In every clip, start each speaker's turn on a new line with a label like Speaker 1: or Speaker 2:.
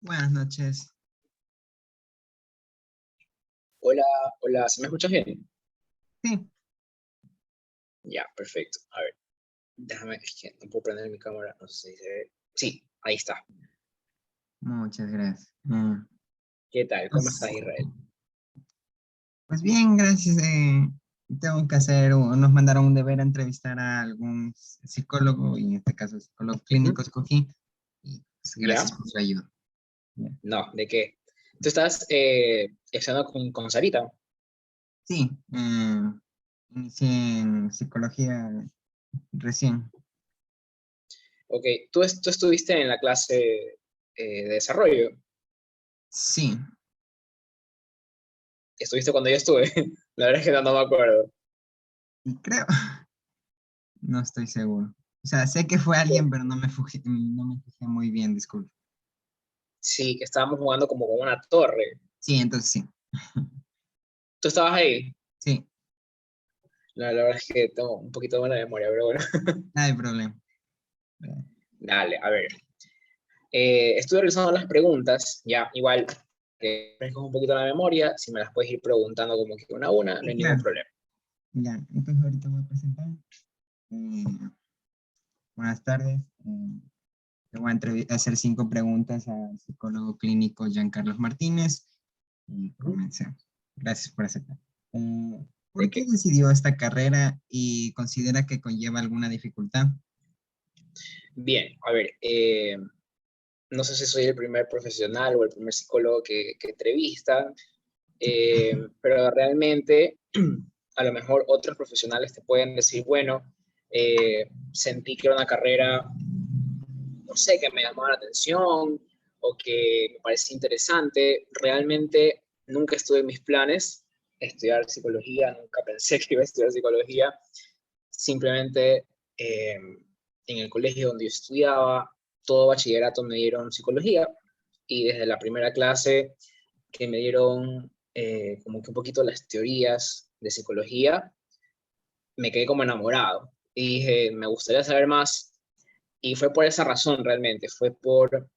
Speaker 1: Buenas noches.
Speaker 2: Hola, hola, ¿se me escucha bien?
Speaker 1: Sí,
Speaker 2: Ya, perfecto. A ver, déjame, es que no puedo prender mi cámara, no sé si se ve. Sí, ahí está.
Speaker 1: muchas gracias.
Speaker 2: ¿Qué tal? ¿Cómo estás,
Speaker 1: Pues,
Speaker 2: Israel?
Speaker 1: pues bien, gracias. Tengo que nos mandaron un deber a entrevistar a algún psicólogo, y en este caso psicólogo
Speaker 2: Ujú.
Speaker 1: clínico escogí, y pues, gracias
Speaker 2: ¿Ya?
Speaker 1: por su ayuda. Ya.
Speaker 2: No, ¿de qué? Tú estás estudiando con Sarita.
Speaker 1: Sí, inicié en psicología recién.
Speaker 2: Ok, tú estuviste en la clase de desarrollo.
Speaker 1: Sí,
Speaker 2: ¿Estuviste cuando yo estuve? La verdad es que no me acuerdo.
Speaker 1: y creo, no estoy seguro. O sea, sé que fue alguien, pero no me fijé muy bien, disculpe.
Speaker 2: Sí, que estábamos jugando como con una torre.
Speaker 1: Sí, entonces sí,
Speaker 2: ¿Tú estabas ahí?
Speaker 1: sí,
Speaker 2: La verdad es que tengo un poquito de mala memoria, pero bueno.
Speaker 1: no hay problema.
Speaker 2: Dale, a ver. Estuve revisando las preguntas, ya igual que refresco un poquito la memoria, si me las puedes ir preguntando como que una a una, no
Speaker 1: Sí,
Speaker 2: hay ningún
Speaker 1: claro.
Speaker 2: problema.
Speaker 1: Ya, entonces ahorita voy a presentar. Eh, Buenas tardes. Le voy a hacer 5 preguntas al psicólogo clínico Giancarlos Martínez y
Speaker 2: Ujú.
Speaker 1: comencemos. Gracias por aceptar. ¿Por
Speaker 2: ¿De
Speaker 1: qué
Speaker 2: qué?
Speaker 1: decidió esta carrera y considera que conlleva alguna dificultad?
Speaker 2: Bien, a ver, no sé si soy el primer profesional o el primer psicólogo que entrevistan, pero realmente a lo mejor otros profesionales te pueden decir, bueno, sentí que era una carrera, no sé, que me llamaba la atención o que me parecía interesante. Realmente nunca estuve en mis planes estudiar psicología, nunca pensé que iba a estudiar psicología. Simplemente en el colegio donde yo estudiaba, todo bachillerato me dieron psicología y desde la primera clase que me dieron como que un poquito las teorías de psicología, me quedé como enamorado y dije, me gustaría saber más. Y fue por esa razón realmente, fue por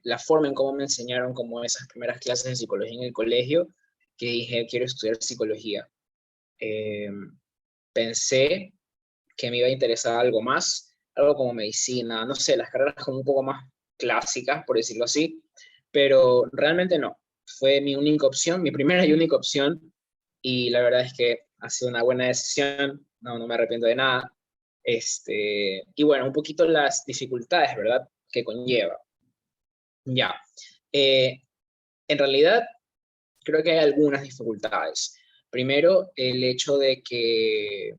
Speaker 2: la forma en cómo me enseñaron como esas primeras clases de psicología en el colegio, que dije, quiero estudiar psicología. Eh, Pensé que me iba a interesar algo más, algo como medicina, no sé, las carreras como un poco más clásicas, por decirlo así, pero realmente no. Fue mi única opción, mi primera y única opción, y la verdad es que ha sido una buena decisión, no me arrepiento de nada. Y bueno, un poquito las dificultades, ¿verdad?, que conlleva. Ya. Eh, en realidad, creo que hay algunas dificultades. Primero, el hecho de que,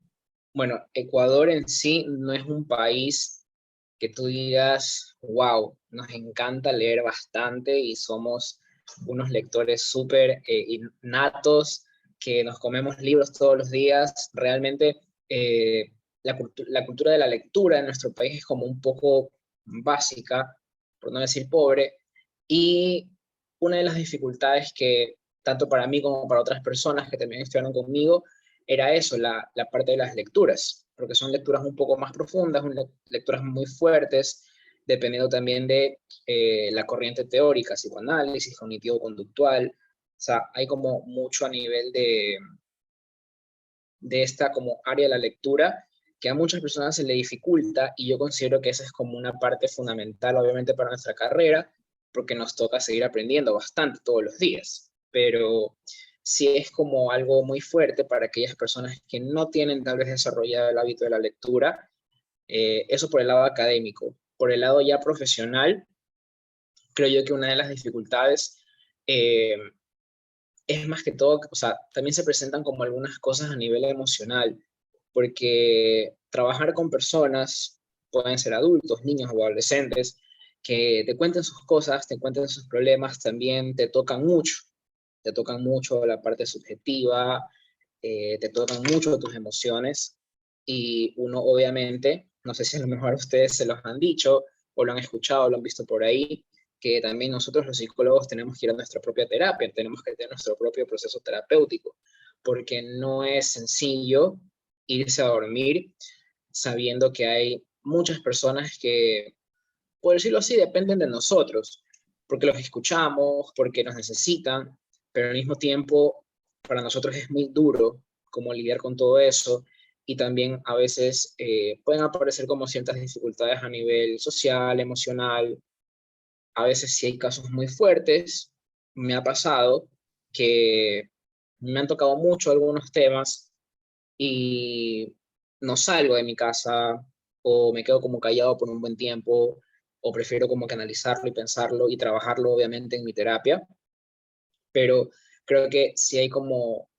Speaker 2: bueno, Ecuador en sí no es un país que tú digas, wow, nos encanta leer bastante y somos unos lectores súper innatos, que nos comemos libros todos los días. Realmente la cultura de la lectura en nuestro país es como un poco básica, por no decir pobre, y una de las dificultades que tanto para mí como para otras personas que también estudiaron conmigo, era eso, la parte de las lecturas, porque son lecturas un poco más profundas, lecturas muy fuertes, dependiendo también de la corriente teórica, psicoanálisis, cognitivo-conductual. O sea, hay como mucho a nivel de esta como área de la lectura que a muchas personas se le dificulta y yo considero que esa es como una parte fundamental, obviamente, para nuestra carrera, porque nos toca seguir aprendiendo bastante todos los días. Pero sí es como algo muy fuerte para aquellas personas que no tienen tal vez desarrollado el hábito de la lectura, eso por el lado académico. Por el lado ya profesional, creo yo que una de las dificultades eh, es más que todo, o sea, también se presentan como algunas cosas a nivel emocional, porque trabajar con personas, pueden ser adultos, niños o adolescentes, que te cuenten sus cosas, te cuenten sus problemas, también te tocan mucho la parte subjetiva, te tocan mucho tus emociones y uno obviamente, no sé si a lo mejor a ustedes se los han dicho o lo han escuchado, lo han visto por ahí, que también nosotros los psicólogos tenemos que ir a nuestra propia terapia, tenemos que tener nuestro propio proceso terapéutico, porque no es sencillo irse a dormir sabiendo que hay muchas personas que, por decirlo así, dependen de nosotros. porque los escuchamos, porque nos necesitan, pero al mismo tiempo para nosotros es muy duro como lidiar con todo eso, y también a veces pueden aparecer como ciertas dificultades a nivel social, emocional. A veces si hay casos muy fuertes, me ha pasado que me han tocado mucho algunos temas y no salgo de mi casa, o me quedo como callado por un buen tiempo, o prefiero como que analizarlo y pensarlo y trabajarlo obviamente en mi terapia, pero creo que sí hay como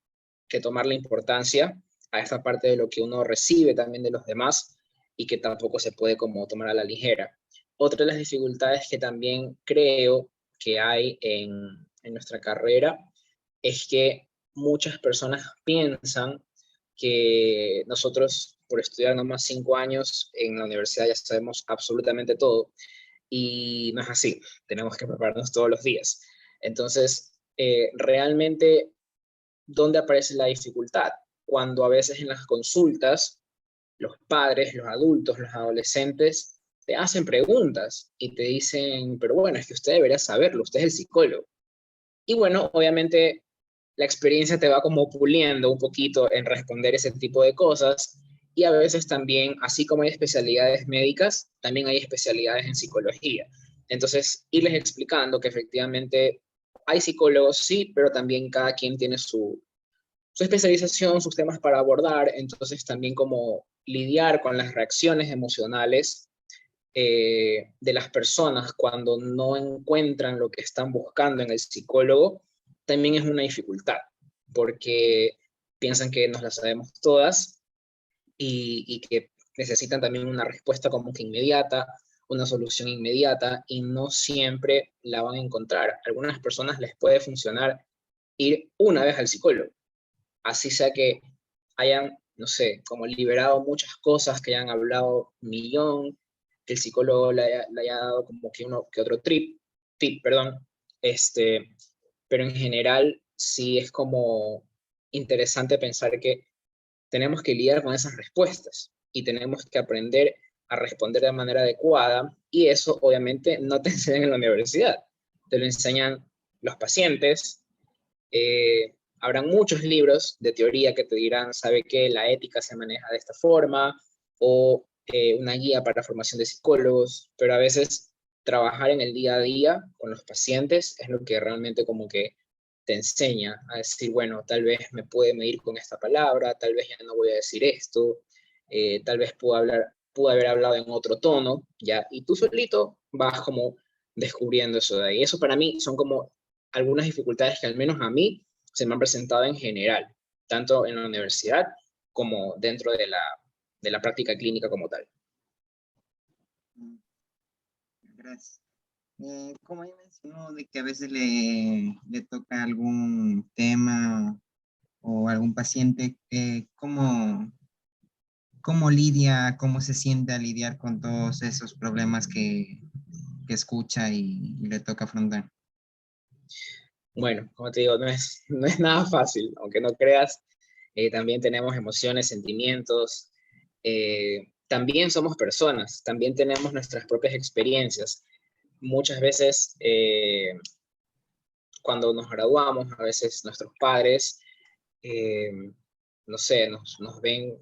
Speaker 2: que tomar la importancia a esta parte de lo que uno recibe también de los demás, y que tampoco se puede como tomar a la ligera. Otra de las dificultades que también creo que hay en nuestra carrera es que muchas personas piensan que nosotros, por estudiar nomás 5 años en la universidad, ya sabemos absolutamente todo, y no es así. Tenemos que prepararnos todos los días. Entonces, realmente, ¿dónde aparece la dificultad? Cuando a veces en las consultas, los padres, los adultos, los adolescentes te hacen preguntas y te dicen, pero bueno, es que usted debería saberlo, usted es el psicólogo. Y bueno, obviamente la experiencia te va como puliendo un poquito en responder ese tipo de cosas, y a veces también, así como hay especialidades médicas, también hay especialidades en psicología. Entonces, irles explicando que efectivamente hay psicólogos, sí, pero también cada quien tiene su especialización, sus temas para abordar. Entonces también como lidiar con las reacciones emocionales de las personas cuando no encuentran lo que están buscando en el psicólogo, también es una dificultad, porque piensan que nos las sabemos todas, y que necesitan también una respuesta como que inmediata, una solución inmediata, y no siempre la van a encontrar. A algunas personas les puede funcionar ir una vez al psicólogo, así sea que hayan, no sé, como liberado muchas cosas, que hayan hablado un millón, que el psicólogo le haya dado como que uno que otro tip, perdón, pero en general sí es como interesante pensar que tenemos que lidiar con esas respuestas y tenemos que aprender a responder de manera adecuada, y eso obviamente no te enseñan en la universidad, te lo enseñan los pacientes. Habrán muchos libros de teoría que te dirán, sabe que la ética se maneja de esta forma, o una guía para formación de psicólogos, pero a veces trabajar en el día a día con los pacientes es lo que realmente como que te enseña a decir, bueno, tal vez me puede medir con esta palabra, tal vez ya no voy a decir esto, tal vez puedo haber hablado en otro tono, ya, y tú solito vas como descubriendo eso de ahí. Eso para mí son como algunas dificultades que al menos a mí se me han presentado en general, tanto en la universidad como dentro de la práctica clínica como tal.
Speaker 1: Gracias. Como ya mencionó, de que a veces le toca algún tema o algún paciente, ¿cómo lidia, cómo se siente a lidiar con todos esos problemas que escucha y le toca afrontar?
Speaker 2: Bueno, como te digo, no es nada fácil, aunque no creas. También tenemos emociones, sentimientos, también somos personas, también tenemos nuestras propias experiencias. Muchas veces, cuando nos graduamos, a veces nuestros padres, eh, no sé, nos ven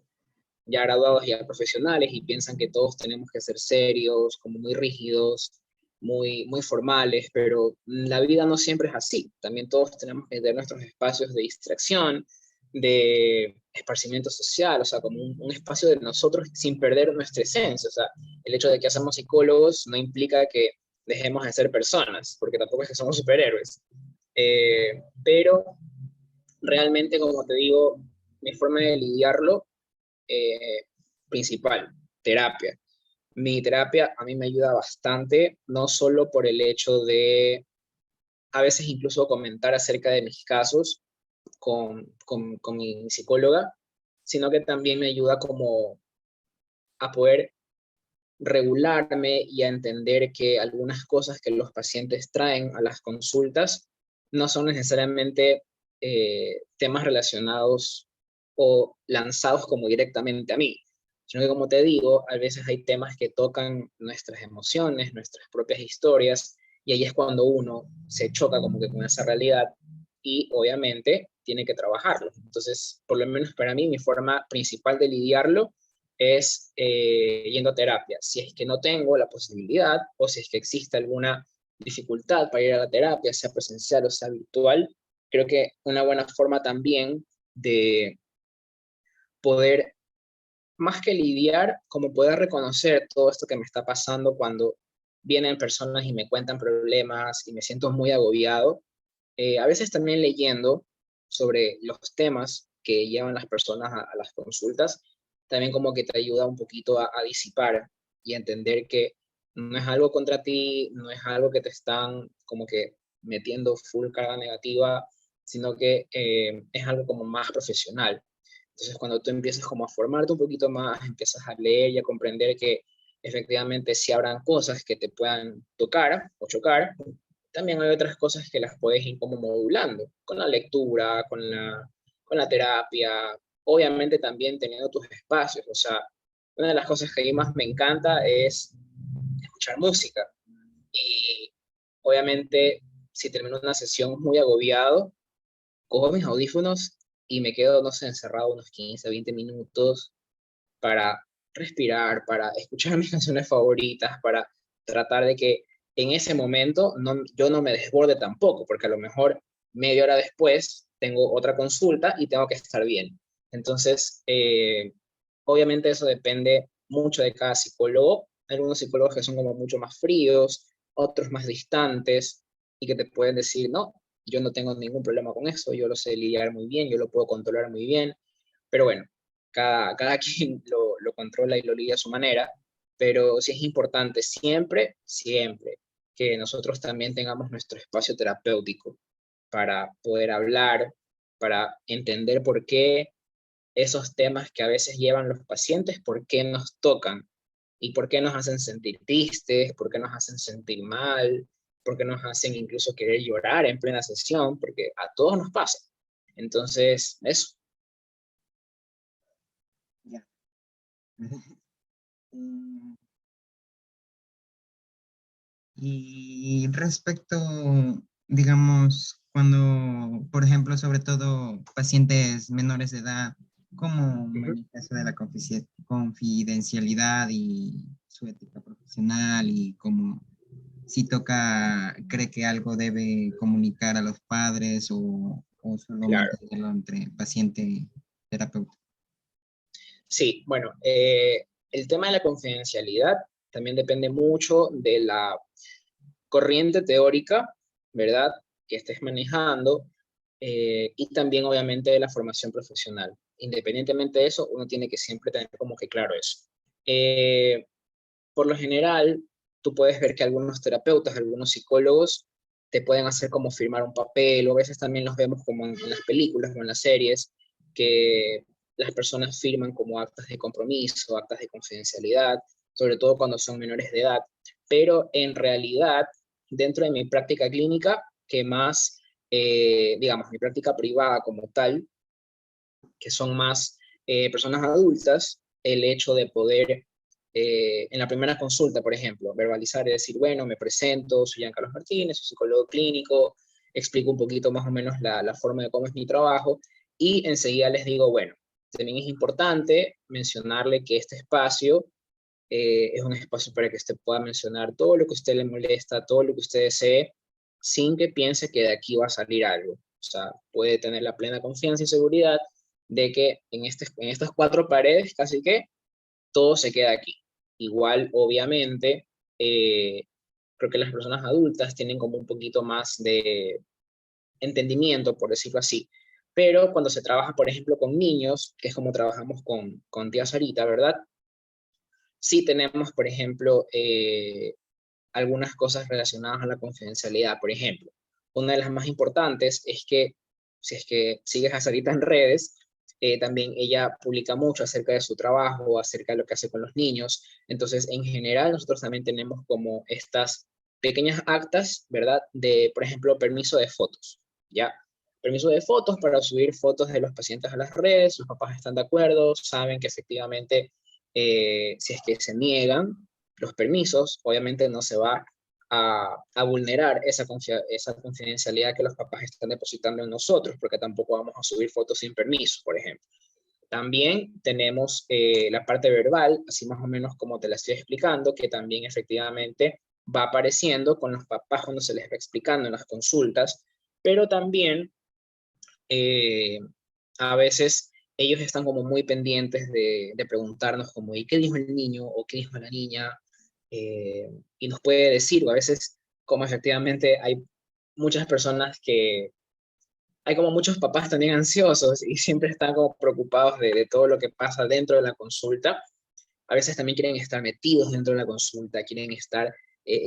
Speaker 2: ya graduados, ya profesionales, y piensan que todos tenemos que ser serios, como muy rígidos, muy formales, pero la vida no siempre es así. También todos tenemos que tener nuestros espacios de distracción, de esparcimiento social, o sea, como un espacio de nosotros sin perder nuestra esencia. O sea, el hecho de que seamos psicólogos no implica que dejemos de ser personas, porque tampoco es que somos superhéroes. Pero realmente, como te digo, mi forma de lidiarlo, principal, terapia. Mi terapia a mí me ayuda bastante, no solo por el hecho de a veces incluso comentar acerca de mis casos con mi psicóloga, sino que también me ayuda como a poder regularme y a entender que algunas cosas que los pacientes traen a las consultas no son necesariamente temas relacionados o lanzados como directamente a mí, sino que, como te digo, a veces hay temas que tocan nuestras emociones, nuestras propias historias, y ahí es cuando uno se choca como que con esa realidad y obviamente tiene que trabajarlo. Entonces, por lo menos para mí, mi forma principal de lidiarlo es yendo a terapia. Si es que no tengo la posibilidad o si es que existe alguna dificultad para ir a la terapia, sea presencial o sea virtual, creo que una buena forma también de poder, más que lidiar, como poder reconocer todo esto que me está pasando cuando vienen personas y me cuentan problemas y me siento muy agobiado. A veces también leyendo sobre los temas que llevan las personas a las consultas, también como que te ayuda un poquito a disipar y a entender que no es algo contra ti, no es algo que te están como que metiendo full carga negativa, sino que es algo como más profesional. Entonces, cuando tú empiezas como a formarte un poquito más, empiezas a leer y a comprender que efectivamente sí habrán cosas que te puedan tocar o chocar, también hay otras cosas que las puedes ir como modulando, con la lectura, con la terapia, obviamente también teniendo tus espacios. O sea, una de las cosas que a mí más me encanta es escuchar música. Y obviamente, si termino una sesión muy agobiado, cojo mis audífonos y me quedo, no sé, encerrado unos 15, 20 minutos para respirar, para escuchar mis canciones favoritas, para tratar de que en ese momento yo no me desborde tampoco, porque a lo mejor media hora después tengo otra consulta y tengo que estar bien. Entonces, obviamente eso depende mucho de cada psicólogo. Hay algunos psicólogos que son como mucho más fríos, otros más distantes y que te pueden decir, no, yo no tengo ningún problema con eso, yo lo sé lidiar muy bien, yo lo puedo controlar muy bien, pero bueno, cada quien lo controla y lo lidia a su manera, pero sí es importante siempre, siempre que nosotros también tengamos nuestro espacio terapéutico para poder hablar, para entender por qué esos temas que a veces llevan los pacientes, por qué nos tocan y por qué nos hacen sentir tristes, por qué nos hacen sentir mal, por qué nos hacen incluso querer llorar en plena sesión, porque a todos nos pasa. Entonces, eso.
Speaker 1: Ya. Mm, Y respecto, digamos, cuando, por ejemplo, sobre todo pacientes menores de edad, ¿cómo
Speaker 2: Ujú.
Speaker 1: maneja eso de la confidencialidad y su ética profesional y cómo si toca, cree que algo debe comunicar a los padres o solo
Speaker 2: Claro.
Speaker 1: mantenerlo entre paciente y terapeuta?
Speaker 2: Sí, bueno, el tema de la confidencialidad también depende mucho de la corriente teórica, ¿verdad? Que estés manejando y también obviamente de la formación profesional. Independientemente de eso, uno tiene que siempre tener como que claro eso. Eh, por lo general, tú puedes ver que algunos terapeutas, algunos psicólogos te pueden hacer como firmar un papel, o a veces también los vemos como en las películas o en las series, que las personas firman como actas de compromiso, actas de confidencialidad, sobre todo cuando son menores de edad. Pero en realidad, dentro de mi práctica clínica, que más, digamos, mi práctica privada como tal, que son más personas adultas, el hecho de poder, en la primera consulta, por ejemplo, verbalizar y decir, bueno, me presento, soy Giancarlo Martínez, soy psicólogo clínico, explico un poquito más o menos la forma de cómo es mi trabajo y enseguida les digo, bueno, también es importante mencionarle que este espacio es un espacio para que usted pueda mencionar todo lo que a usted le molesta, todo lo que usted desee, sin que piense que de aquí va a salir algo. O sea, puede tener la plena confianza y seguridad de que en estas cuatro paredes casi que todo se queda aquí. Igual, obviamente, creo que las personas adultas tienen como un poquito más de entendimiento, por decirlo así. Pero cuando se trabaja, por ejemplo, con niños, que es como trabajamos con tía Sarita, ¿verdad? Sí tenemos, por ejemplo, algunas cosas relacionadas a la confidencialidad. Por ejemplo, una de las más importantes es que si es que sigues a Sarita en redes, también ella publica mucho acerca de su trabajo, acerca de lo que hace con los niños. Entonces, en general, nosotros también tenemos como estas pequeñas actas, ¿verdad? De, por ejemplo, permiso de fotos, ¿ya? Permiso de fotos para subir fotos de los pacientes a las redes, los papás están de acuerdo, saben que efectivamente si es que se niegan los permisos, obviamente no se va a vulnerar esa confidencialidad que los papás están depositando en nosotros, porque tampoco vamos a subir fotos sin permiso, por ejemplo. También tenemos la parte verbal, así más o menos como te la estoy explicando, que también efectivamente va apareciendo con los papás cuando se les va explicando en las consultas, pero también a veces ellos están como muy pendientes de preguntarnos como, ¿y qué dijo el niño? ¿O qué dijo la niña? Y nos puede decir, o a veces como efectivamente hay muchas personas que, hay como muchos papás también ansiosos y siempre están como preocupados de todo lo que pasa dentro de la consulta. A veces también quieren estar metidos dentro de la consulta, quieren estar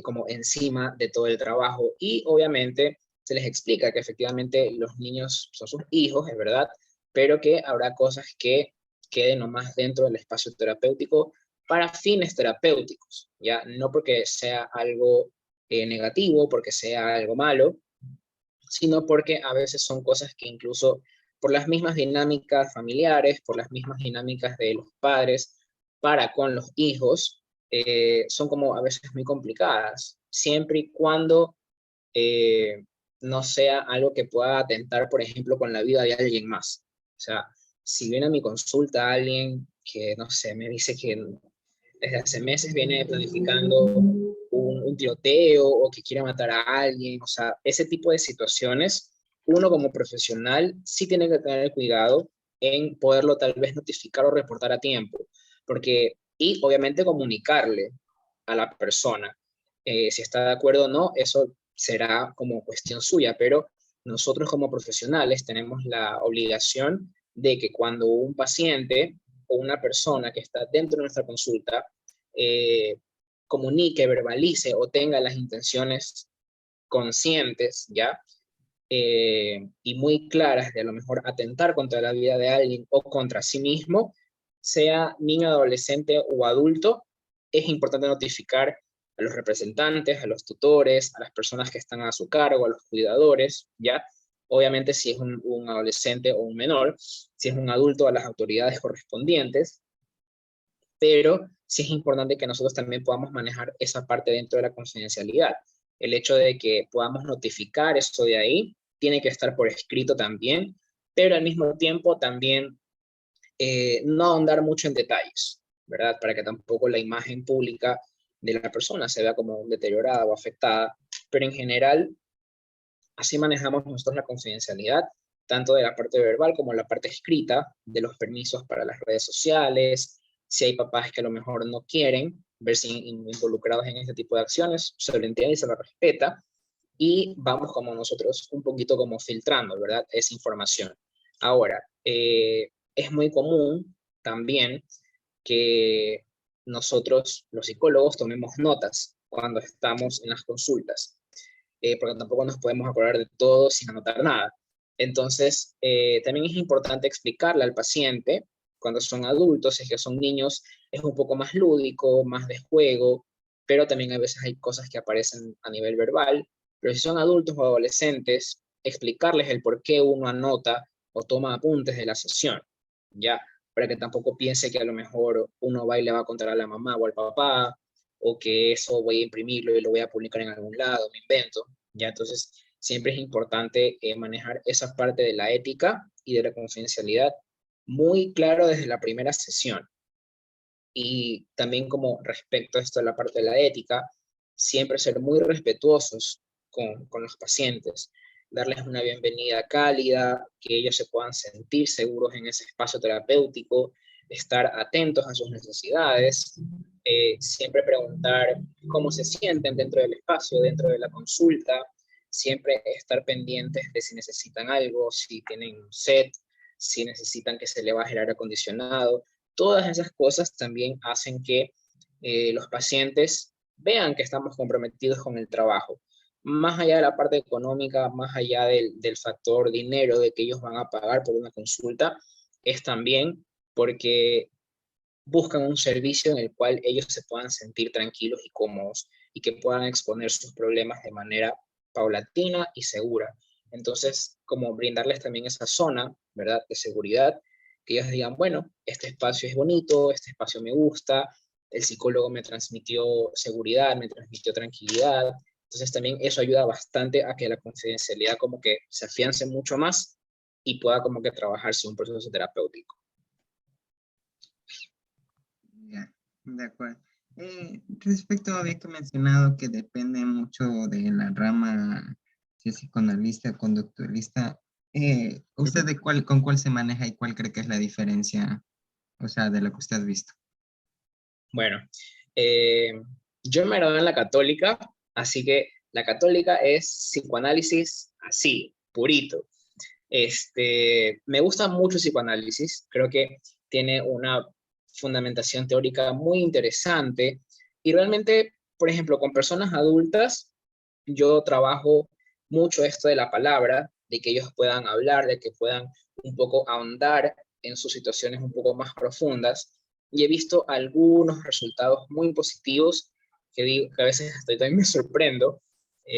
Speaker 2: como encima de todo el trabajo y obviamente se les explica que efectivamente los niños son sus hijos, es verdad, pero que habrá cosas que queden nomás dentro del espacio terapéutico para fines terapéuticos, ya no porque sea algo negativo, porque sea algo malo, sino porque a veces son cosas que incluso por las mismas dinámicas familiares, por las mismas dinámicas de los padres para con los hijos, son como a veces muy complicadas, siempre y cuando eh, no sea algo que pueda atentar, por ejemplo, con la vida de alguien más. O sea, si viene a mi consulta alguien que, no sé, me dice que desde hace meses viene planificando un tiroteo o que quiere matar a alguien, o sea, ese tipo de situaciones, uno como profesional sí tiene que tener cuidado en poderlo tal vez notificar o reportar a tiempo, porque, y obviamente comunicarle a la persona, si está de acuerdo o no, eso será como cuestión suya, pero nosotros como profesionales tenemos la obligación de que cuando un paciente o una persona que está dentro de nuestra consulta eh, comunique, verbalice o tenga las intenciones conscientes, ¿ya? Y muy claras de a lo mejor atentar contra la vida de alguien o contra sí mismo, sea niño, adolescente o adulto, es importante notificar a los representantes, a los tutores, a las personas que están a su cargo, a los cuidadores, ¿ya? Obviamente si es un adolescente o un menor, si es un adulto, a las autoridades correspondientes, pero sí es importante que nosotros también podamos manejar esa parte dentro de la confidencialidad. El hecho de que podamos notificar eso de ahí tiene que estar por escrito también, pero al mismo tiempo también no ahondar mucho en detalles, ¿verdad? Para que tampoco la imagen pública de la persona se vea como deteriorada o afectada, pero en general así manejamos nosotros la confidencialidad, tanto de la parte verbal como la parte escrita, de los permisos para las redes sociales, si hay papás que a lo mejor no quieren verse involucrados en este tipo de acciones, se lo entiende y se lo respeta, y vamos como nosotros un poquito como filtrando, ¿verdad? Esa información. Ahora, es muy común también que nosotros, los psicólogos, tomemos notas cuando estamos en las consultas porque tampoco nos podemos acordar de todo sin anotar nada. Entonces, también es importante explicarle al paciente, cuando son adultos, si es que son niños, es un poco más lúdico, más de juego, pero también a veces hay cosas que aparecen a nivel verbal, pero si son adultos o adolescentes, explicarles el por qué uno anota o toma apuntes de la sesión, ¿ya? Para que tampoco piense que a lo mejor uno va y le va a contar a la mamá o al papá, o que eso voy a imprimirlo y lo voy a publicar en algún lado, me invento, ¿ya? Entonces, siempre es importante manejar esa parte de la ética y de la confidencialidad muy claro desde la primera sesión. Y también como respecto a esto de la parte de la ética, siempre ser muy respetuosos con los pacientes, darles una bienvenida cálida, que ellos se puedan sentir seguros en ese espacio terapéutico, estar atentos a sus necesidades, siempre preguntar cómo se sienten dentro del espacio, dentro de la consulta, siempre estar pendientes de si necesitan algo, si tienen sed, si necesitan que se le baje el aire acondicionado. Todas esas cosas también hacen que los pacientes vean que estamos comprometidos con el trabajo. Más allá de la parte económica, más allá del factor dinero de que ellos van a pagar por una consulta, es también porque buscan un servicio en el cual ellos se puedan sentir tranquilos y cómodos y que puedan exponer sus problemas de manera paulatina y segura. Entonces, como brindarles también esa zona, ¿verdad?, de seguridad, que ellos digan, bueno, este espacio es bonito, este espacio me gusta, el psicólogo me transmitió seguridad, me transmitió tranquilidad, Entonces también eso ayuda bastante a que la confidencialidad como que se afiance mucho más y pueda como que trabajarse un proceso terapéutico.
Speaker 1: Ya, de acuerdo. Respecto a había que mencionado que depende mucho de la rama, si es psicoanalista o conductualista. ¿Usted con cuál se maneja y cuál cree que es la diferencia, o sea, de lo que usted ha visto?
Speaker 2: Bueno, eh, yo me gradué en la católica, así que la católica es psicoanálisis así, purito. Me gusta mucho el psicoanálisis, creo que tiene una fundamentación teórica muy interesante y realmente, por ejemplo, con personas adultas, yo trabajo mucho esto de la palabra, de que ellos puedan hablar, de que puedan un poco ahondar en sus situaciones un poco más profundas y he visto algunos resultados muy positivos que, digo, que a veces estoy también me sorprendo,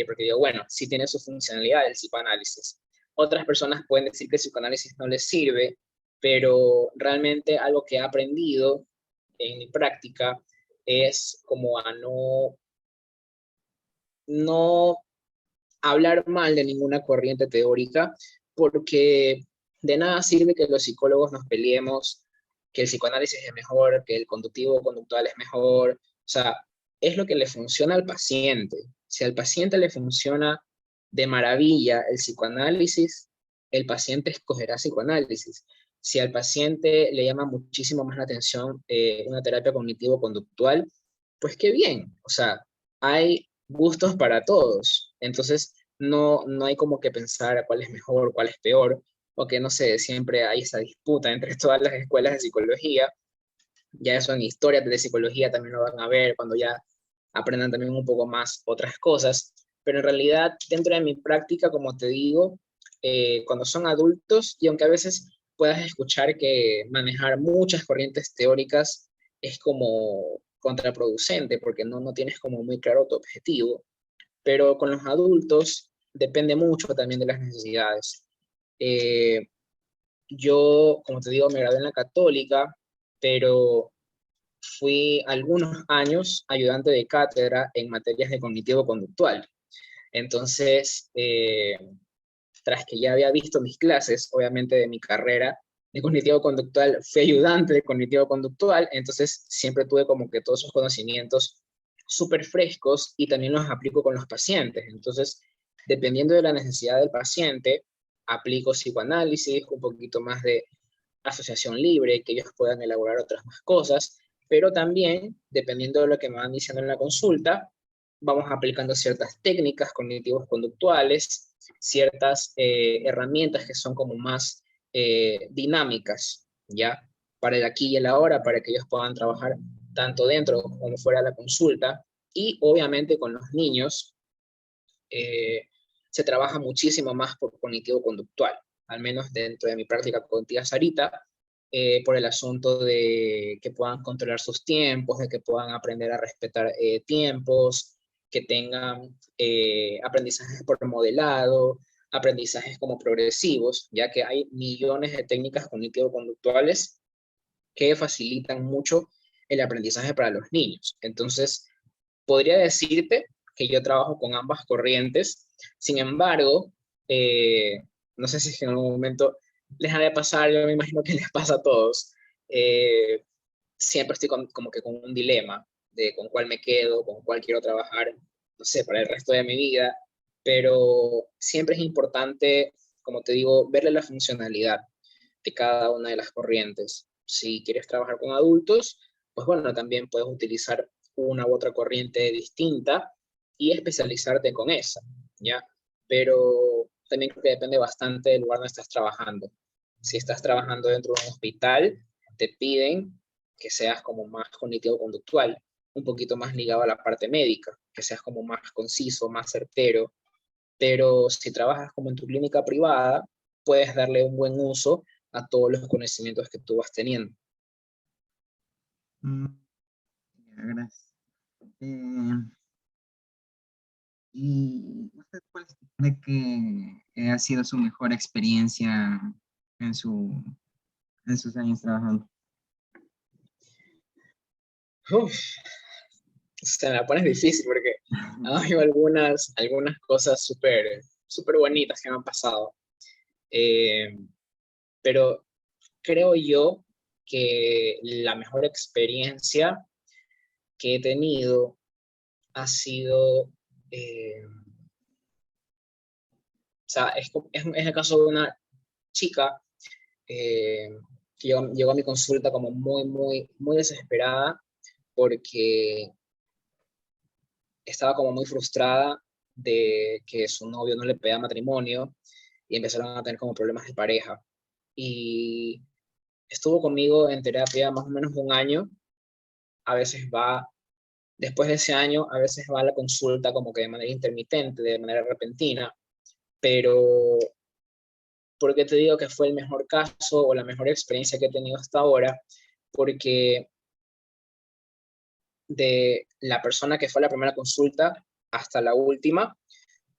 Speaker 2: porque digo, bueno, sí tiene su funcionalidad el psicoanálisis. Otras personas pueden decir que el psicoanálisis no les sirve, pero realmente algo que he aprendido en mi práctica es como a no hablar mal de ninguna corriente teórica, porque de nada sirve que los psicólogos nos peleemos, que el psicoanálisis es mejor, que el conductivo conductual es mejor. O sea, es lo que le funciona al paciente. Si al paciente le funciona de maravilla el psicoanálisis, el paciente escogerá psicoanálisis. Si al paciente le llama muchísimo más la atención una terapia cognitivo-conductual, pues qué bien. O sea, hay gustos para todos. Entonces, no hay como que pensar cuál es mejor, cuál es peor, o que no sé, siempre hay esa disputa entre todas las escuelas de psicología. Ya eso en historia de psicología también lo van a ver cuando ya aprendan también un poco más otras cosas. Pero en realidad, dentro de mi práctica, como te digo, cuando son adultos, y aunque a veces puedas escuchar que manejar muchas corrientes teóricas es como contraproducente, porque no tienes como muy claro tu objetivo, pero con los adultos depende mucho también de las necesidades. Eh, yo, como te digo, me gradué en la católica, pero fui algunos años ayudante de cátedra en materias de cognitivo-conductual. Entonces, tras que ya había visto mis clases, obviamente de mi carrera de cognitivo-conductual, fui ayudante de cognitivo-conductual, entonces siempre tuve como que todos esos conocimientos súper frescos y también los aplico con los pacientes. Entonces, dependiendo de la necesidad del paciente, aplico psicoanálisis, un poquito más de asociación libre, que ellos puedan elaborar otras más cosas, pero también, dependiendo de lo que me van diciendo en la consulta, vamos aplicando ciertas técnicas cognitivos conductuales, ciertas herramientas que son como más dinámicas, ¿ya? Para el aquí y el ahora, para que ellos puedan trabajar tanto dentro como fuera de la consulta. Y obviamente con los niños eh, se trabaja muchísimo más por cognitivo conductual, al menos dentro de mi práctica contigo, Sarita, por el asunto de que puedan controlar sus tiempos, de que puedan aprender a respetar tiempos, que tengan aprendizajes por modelado, aprendizajes como progresivos, ya que hay millones de técnicas cognitivo-conductuales que facilitan mucho el aprendizaje para los niños. Entonces, podría decirte que yo trabajo con ambas corrientes, sin embargo, eh, no sé si en algún momento les ha de pasar, yo me imagino que les pasa a todos, eh, siempre estoy como que con un dilema de con cuál me quedo, con cuál quiero trabajar, no sé, para el resto de mi vida, pero siempre es importante, como te digo, verle la funcionalidad de cada una de las corrientes. Si quieres trabajar con adultos, pues bueno, también puedes utilizar una u otra corriente distinta y especializarte con esa, ¿ya? Pero también creo que depende bastante del lugar donde estás trabajando. Si estás trabajando dentro de un hospital, te piden que seas como más cognitivo-conductual, un poquito más ligado a la parte médica, que seas como más conciso, más certero, pero si trabajas como en tu clínica privada, puedes darle un buen uso a todos los conocimientos que tú vas teniendo.
Speaker 1: Mm, ya, gracias. Eh, ¿Y usted cuál cree que ha sido su mejor experiencia en, en sus años trabajando?
Speaker 2: Uf, Se me la pones difícil porque hay algunas cosas súper súper bonitas que me han pasado. Eh, pero creo yo que la mejor experiencia que he tenido ha sido, o sea, es el caso de una chica eh, que llegó a mi consulta como muy desesperada porque estaba como muy frustrada de que su novio no le pedía matrimonio y empezaron a tener como problemas de pareja. Y estuvo conmigo en terapia más o menos un año. A veces va, después de ese año, a veces va a la consulta como que de manera intermitente, de manera repentina, pero ¿por qué te digo que fue el mejor caso o la mejor experiencia que he tenido hasta ahora? Porque de la persona que fue a la primera consulta hasta la última,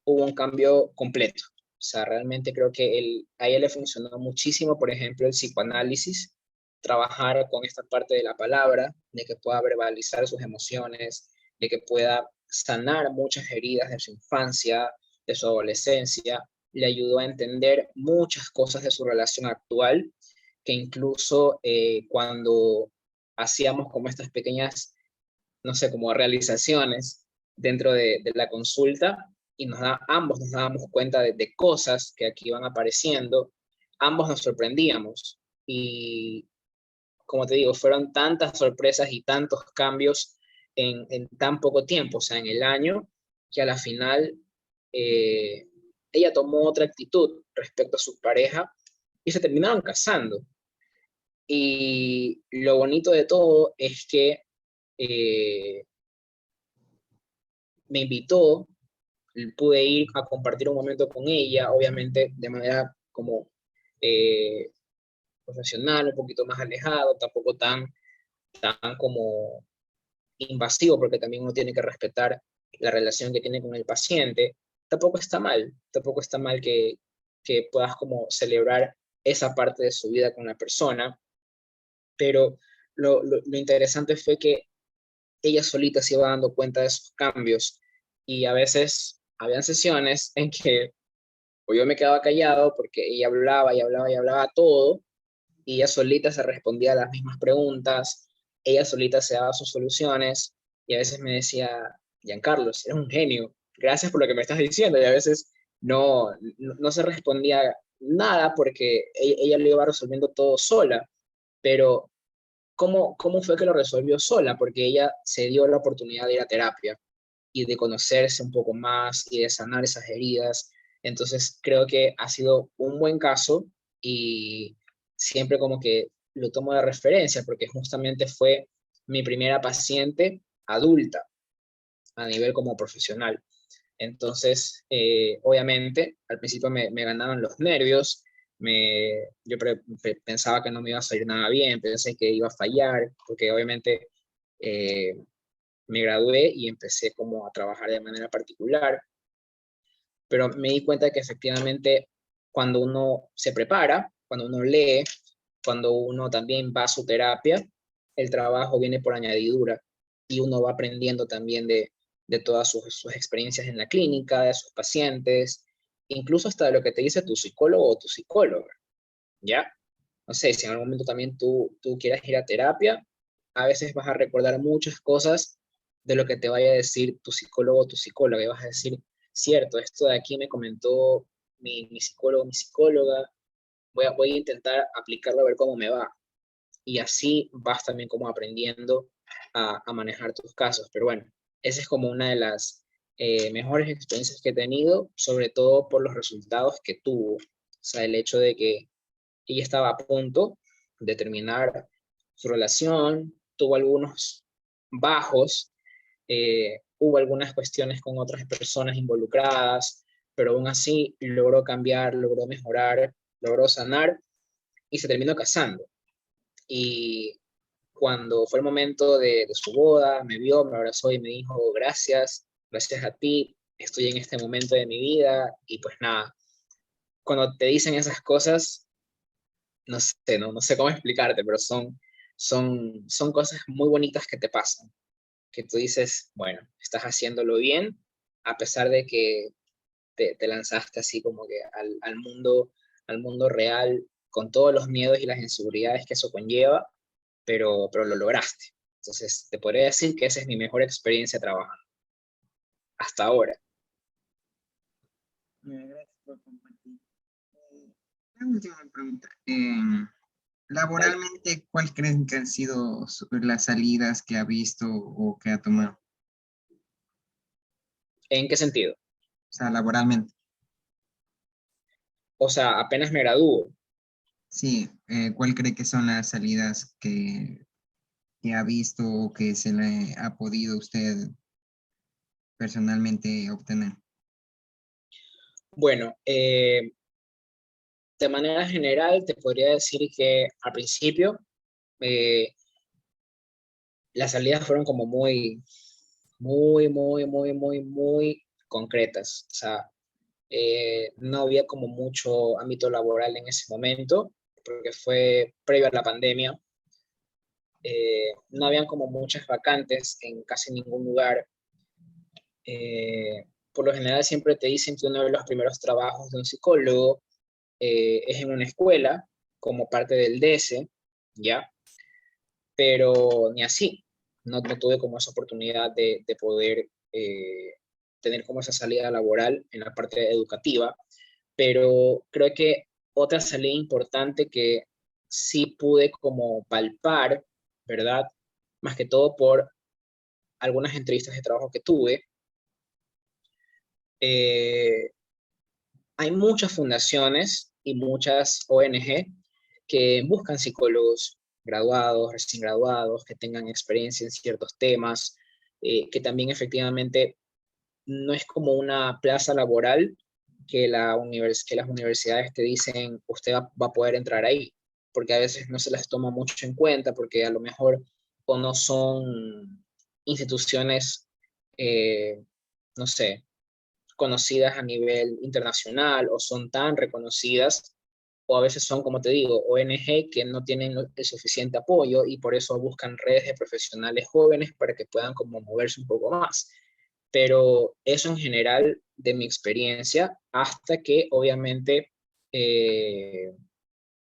Speaker 2: hubo un cambio completo. O sea, realmente creo que a ella le funcionó muchísimo, por ejemplo, el psicoanálisis, trabajar con esta parte de la palabra, de que pueda verbalizar sus emociones, de que pueda sanar muchas heridas de su infancia, de su adolescencia, le ayudó a entender muchas cosas de su relación actual, que incluso cuando hacíamos como estas pequeñas, no sé, como realizaciones dentro de la consulta y ambos nos dábamos cuenta de cosas que aquí iban apareciendo, ambos nos sorprendíamos y como te digo, fueron tantas sorpresas y tantos cambios en tan poco tiempo, o sea, en el año, que a la final eh, ella tomó otra actitud respecto a su pareja y se terminaron casando. Y lo bonito de todo es que eh, me invitó, pude ir a compartir un momento con ella, obviamente de manera como eh, profesional, un poquito más alejado, tampoco tan como invasivo, porque también uno tiene que respetar la relación que tiene con el paciente. Tampoco está mal que puedas como celebrar esa parte de su vida con la persona, pero lo interesante fue que ella solita se iba dando cuenta de esos cambios y a veces habían sesiones en que o yo me quedaba callado porque ella hablaba y hablaba y hablaba todo y ella solita se respondía a las mismas preguntas, ella solita se daba sus soluciones y a veces me decía, Giancarlos, eres un genio, gracias por lo que me estás diciendo y a veces no se respondía nada porque ella lo iba resolviendo todo sola, pero ¿cómo fue que lo resolvió sola? Porque ella se dio la oportunidad de ir a terapia y de conocerse un poco más y de sanar esas heridas. Entonces creo que ha sido un buen caso y siempre como que lo tomo de referencia porque justamente fue mi primera paciente adulta a nivel como profesional. Entonces, obviamente, al principio me ganaban los nervios, yo pensaba que no me iba a salir nada bien, pensé que iba a fallar, porque obviamente eh, me gradué y empecé como a trabajar de manera particular, pero me di cuenta de que efectivamente cuando uno se prepara, cuando uno lee, cuando uno también va a su terapia, el trabajo viene por añadidura y uno va aprendiendo también de todas sus experiencias en la clínica, de sus pacientes, incluso hasta de lo que te dice tu psicólogo o tu psicóloga, ¿ya? No sé, si en algún momento también tú quieras ir a terapia, a veces vas a recordar muchas cosas de lo que te vaya a decir tu psicólogo o tu psicóloga, y vas a decir, cierto, esto de aquí me comentó mi psicólogo, mi psicóloga, voy a intentar aplicarlo a ver cómo me va. Y así vas también como aprendiendo a manejar tus casos. Pero bueno, esa es como una de las mejores experiencias que he tenido, sobre todo por los resultados que tuvo. O sea, el hecho de que ella estaba a punto de terminar su relación, tuvo algunos bajos, hubo algunas cuestiones con otras personas involucradas, pero aún así logró cambiar, logró mejorar, logró sanar y se terminó casando. Y cuando fue el momento de su boda, me vio, me abrazó y me dijo, gracias, gracias a ti, estoy en este momento de mi vida y pues nada, cuando te dicen esas cosas, no sé, no sé cómo explicarte, pero son cosas muy bonitas que te pasan. que tú dices, bueno, estás haciéndolo bien, a pesar de que te lanzaste así como que al mundo real, con todos los miedos y las inseguridades que eso conlleva, pero lo lograste. Entonces, te podría decir que esa es mi mejor experiencia trabajando, hasta ahora.
Speaker 1: Gracias por compartir. La última pregunta. Laboralmente, ¿cuál creen que han sido las salidas que ha visto o que ha tomado?
Speaker 2: ¿En qué sentido?
Speaker 1: O sea, laboralmente.
Speaker 2: O sea, apenas me gradúo.
Speaker 1: Sí, ¿cuál cree que son las salidas que ha visto o que se le ha podido usted personalmente obtener?
Speaker 2: Bueno, de manera general te podría decir que al principio eh, las salidas fueron como muy concretas. O sea, no había como mucho ámbito laboral en ese momento, porque fue previo a la pandemia. No habían como muchas vacantes en casi ningún lugar. Por lo general siempre te dicen que uno de los primeros trabajos de un psicólogo es en una escuela, como parte del DS, ¿ya? Pero ni así, no tuve como esa oportunidad de poder tener como esa salida laboral en la parte educativa, pero creo que otra salida importante que sí pude como palpar, ¿verdad? Más que todo por algunas entrevistas de trabajo que tuve, eh, hay muchas fundaciones y muchas ONG que buscan psicólogos graduados, recién graduados, que tengan experiencia en ciertos temas, que también efectivamente no es como una plaza laboral que, que las universidades te dicen usted va a poder entrar ahí, porque a veces no se las toma mucho en cuenta, porque a lo mejor o no son instituciones, no sé, conocidas a nivel internacional o son tan reconocidas, o a veces son, como te digo, ONG que no tienen el suficiente apoyo y por eso buscan redes de profesionales jóvenes para que puedan como moverse un poco más. Pero eso en general de mi experiencia, hasta que obviamente, eh,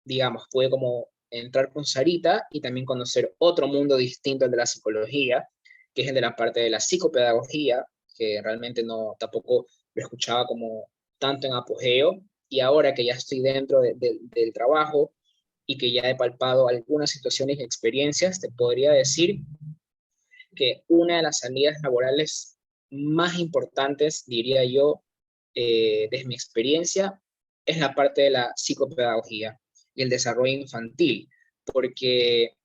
Speaker 2: digamos, pude como entrar con Sarita y también conocer otro mundo distinto al de la psicología, que es el de la parte de la psicopedagogía, que realmente no, tampoco lo escuchaba como tanto en apogeo, y ahora que ya estoy dentro del trabajo y que ya he palpado algunas situaciones y experiencias, te podría decir que una de las salidas laborales más importantes, diría yo, desde mi experiencia, es la parte de la psicopedagogía y el desarrollo infantil, porque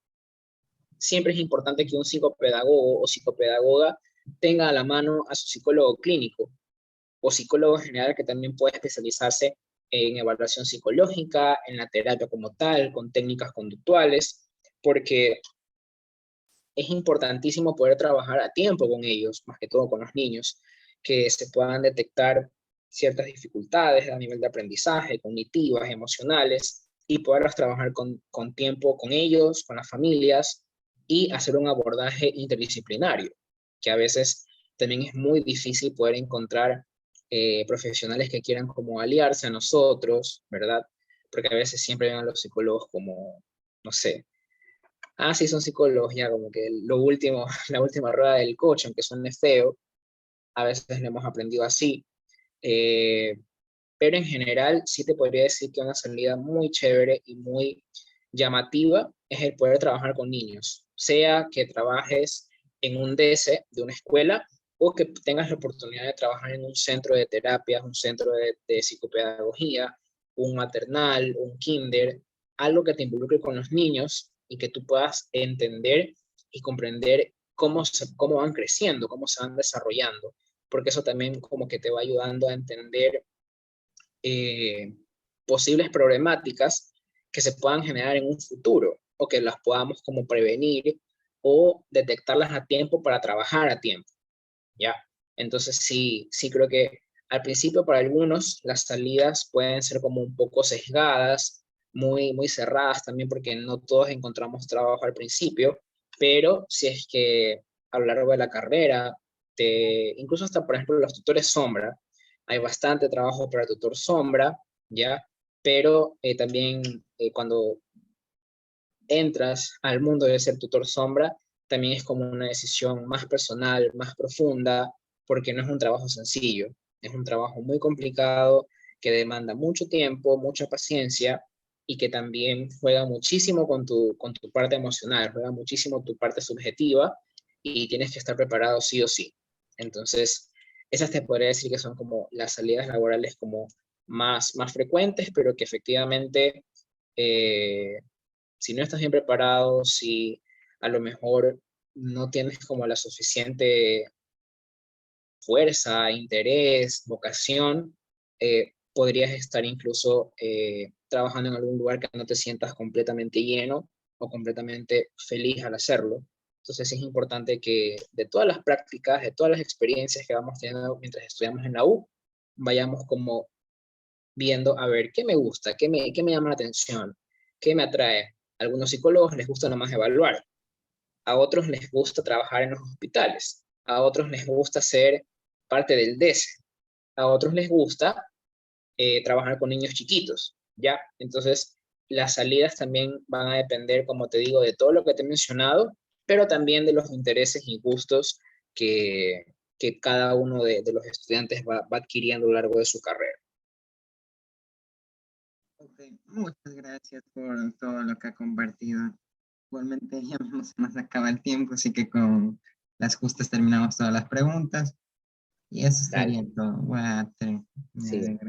Speaker 2: siempre es importante que un psicopedagogo o psicopedagoga tenga a la mano a su psicólogo clínico o psicólogo general que también puede especializarse en evaluación psicológica, en la terapia como tal, con técnicas conductuales, porque es importantísimo poder trabajar a tiempo con ellos, más que todo con los niños, que se puedan detectar ciertas dificultades a nivel de aprendizaje, cognitivas, emocionales, y poderlas trabajar con tiempo con ellos, con las familias, y hacer un abordaje interdisciplinario, que a veces también es muy difícil poder encontrar profesionales que quieran como aliarse a nosotros, ¿verdad? Porque a veces siempre ven a los psicólogos como, no sé, ah, sí, son psicólogos, ya como que lo último, la última rueda del coche, aunque suene feo, a veces lo hemos aprendido así. Eh, pero en general sí te podría decir que una salida muy chévere y muy llamativa es el poder trabajar con niños, sea que trabajes en un DS de una escuela o que tengas la oportunidad de trabajar en un centro de terapias, un centro de psicopedagogía, un maternal, un kinder, algo que te involucre con los niños y que tú puedas entender y comprender cómo van creciendo, cómo se van desarrollando, porque eso también como que te va ayudando a entender eh, posibles problemáticas que se puedan generar en un futuro o que las podamos como prevenir o detectarlas a tiempo para trabajar a tiempo, ¿ya? Entonces sí creo que al principio para algunos las salidas pueden ser como un poco sesgadas, muy cerradas también porque no todos encontramos trabajo al principio, pero si es que a lo largo de la carrera, incluso hasta, por ejemplo, los tutores sombra. Hay bastante trabajo para tutor sombra, ¿ya? Pero también cuando entras al mundo de ser tutor sombra, también es como una decisión más personal, más profunda, porque no es un trabajo sencillo, es un trabajo muy complicado que demanda mucho tiempo, mucha paciencia y que también juega muchísimo con tu parte emocional, juega muchísimo tu parte subjetiva y tienes que estar preparado sí o sí. Entonces, esas te podría decir que son como las salidas laborales como más frecuentes, pero que efectivamente eh, si no estás bien preparado, si a lo mejor no tienes como la suficiente fuerza, interés, vocación, podrías estar incluso trabajando en algún lugar que no te sientas completamente lleno o completamente feliz al hacerlo. Entonces es importante que de todas las prácticas, de todas las experiencias que vamos teniendo mientras estudiamos en la U, vayamos como viendo, a ver, ¿qué me gusta? Qué me llama la atención? ¿Qué me atrae? A algunos psicólogos les gusta nomás evaluar, a otros les gusta trabajar en los hospitales, a otros les gusta ser parte del DESE, a otros les gusta trabajar con niños chiquitos, ¿ya? Entonces, las salidas también van a depender, como te digo, de todo lo que te he mencionado, pero también de los intereses y gustos que cada uno de los estudiantes va adquiriendo a lo largo de su carrera.
Speaker 1: Ok, muchas gracias por todo lo que ha compartido. Igualmente ya mismo se nos acaba el tiempo, así que con las justas terminamos todas las preguntas. Y eso
Speaker 2: Dale,
Speaker 1: sería todo. Voy a
Speaker 2: sí.
Speaker 1: grabar.